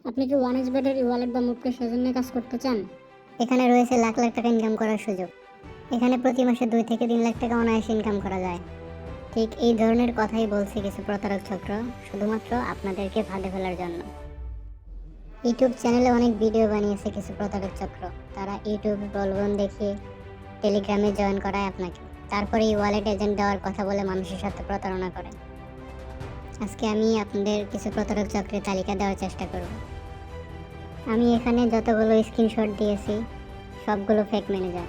আপনি কি ওয়ানএক্সবেটের ওয়ালেট বা মুভ ক্যাশ সেজন্য কাজ করতে চান? এখানে রয়েছে লাখ লাখ টাকা ইনকাম করার সুযোগ। এখানে প্রতি মাসে 2 থেকে 3 লাখ টাকা অনায়াসে ইনকাম করা যায়। ঠিক এই ধরনের কথাই বলছে কিছু প্রতারক চক্র, শুধুমাত্র আপনাদেরকে ফাঁদে ফেলার জন্য। ইউটিউব চ্যানেলে অনেক ভিডিও বানিয়েছে কিছু প্রতারক চক্র। তারা ইউটিউবে প্রলোভন দেখিয়ে টেলিগ্রামে জয়েন করায় আপনাকে, তারপরে এই ওয়ালেট এজেন্ট দেওয়ার কথা বলে মানুষের সাথে প্রতারণা করে। আজকে আমি আপনাদের কিছু প্রতারক চক্রের তালিকা দেওয়ার চেষ্টা করব। আমি এখানে যতগুলো স্ক্রিনশট দিয়েছি সবগুলো ফেক ম্যানেজার।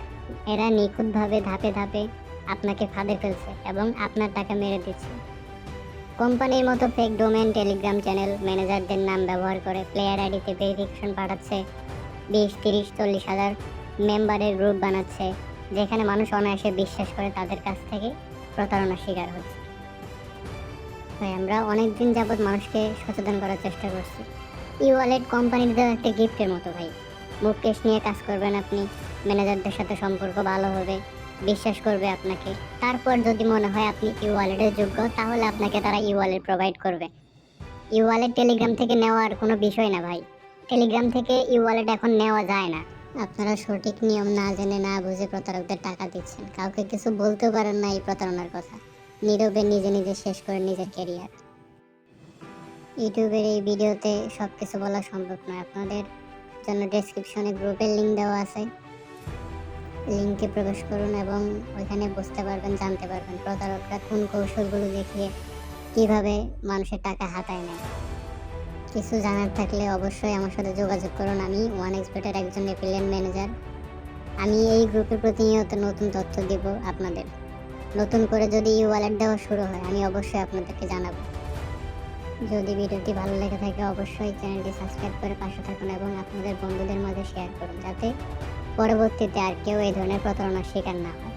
এরা নিখুঁতভাবে ধাপে ধাপে আপনাকে ফাঁদে ফেলছে এবং আপনার টাকা মেরে দিচ্ছে। কোম্পানির মতো ফেক ডোমেন, টেলিগ্রাম চ্যানেল, ম্যানেজারদের নাম ব্যবহার করে প্লেয়ার আইডিতে ভেরিফিকেশন পাঠাচ্ছে, 20, 30, 40 হাজার মেম্বারের গ্রুপ বানাচ্ছে, যেখানে মানুষ অনায়াসে বিশ্বাস করে তাদের কাছ থেকে প্রতারণার শিকার হচ্ছে। তাই আমরা অনেকদিন যাবৎ মানুষকে সচেতন করার চেষ্টা করছি। ই ওয়ালেট কোম্পানির দেওয়া একটা গিফটের মতো ভাই। মুভ ক্যাশ নিয়ে কাজ করবেন আপনি, ম্যানেজারদের সাথে সম্পর্ক ভালো হবে, বিশ্বাস করবে আপনাকে। তারপর যদি মনে হয় আপনি ই ওয়ালেটের যোগ্য, তাহলে আপনাকে তারা ই ওয়ালেট প্রোভাইড করবে। ই ওয়ালেট টেলিগ্রাম থেকে নেওয়ার কোনো বিষয় না ভাই। টেলিগ্রাম থেকে ই ওয়ালেট এখন নেওয়া যায় না। আপনারা সঠিক নিয়ম না জেনে না বুঝে প্রতারকদের টাকা দিচ্ছেন। কাউকে কিছু বলতেও পারেন না এই প্রতারণার কথা। নীরবে নিজে নিজে শেষ করে নিজের ক্যারিয়ার। ইউটিউবের এই ভিডিওতে সব কিছু বলা সম্ভব নয়। আপনাদের জন্য ডেসক্রিপশনে গ্রুপের লিঙ্ক দেওয়া আছে, লিঙ্কে প্রবেশ করুন এবং ওইখানে বুঝতে পারবেন, জানতে পারবেন প্রতারকরা কোন কৌশলগুলো দেখিয়ে কিভাবে মানুষের টাকা হাতায় নেয়। কিছু জানার থাকলে অবশ্যই আমার সাথে যোগাযোগ করুন। আমি ওয়ানএক্সবেটের একজন এফিলিয়েট ম্যানেজার। আমি এই গ্রুপে প্রতিনিয়ত নতুন তথ্য দিব আপনাদের। নতুন করে যদি ই ওয়ালেট দেওয়া শুরু হয়, আমি অবশ্যই আপনাদেরকে জানাবো। যদি ভিডিওটি ভালো লেগে থাকে অবশ্যই চ্যানেলটি সাবস্ক্রাইব করে পাশে থাকুন এবং আপনাদের বন্ধুদের মাঝে শেয়ার করুন, যাতে পরবর্তীতে আর কেউ এই ধরনের প্রতারণার শিকার না হয়।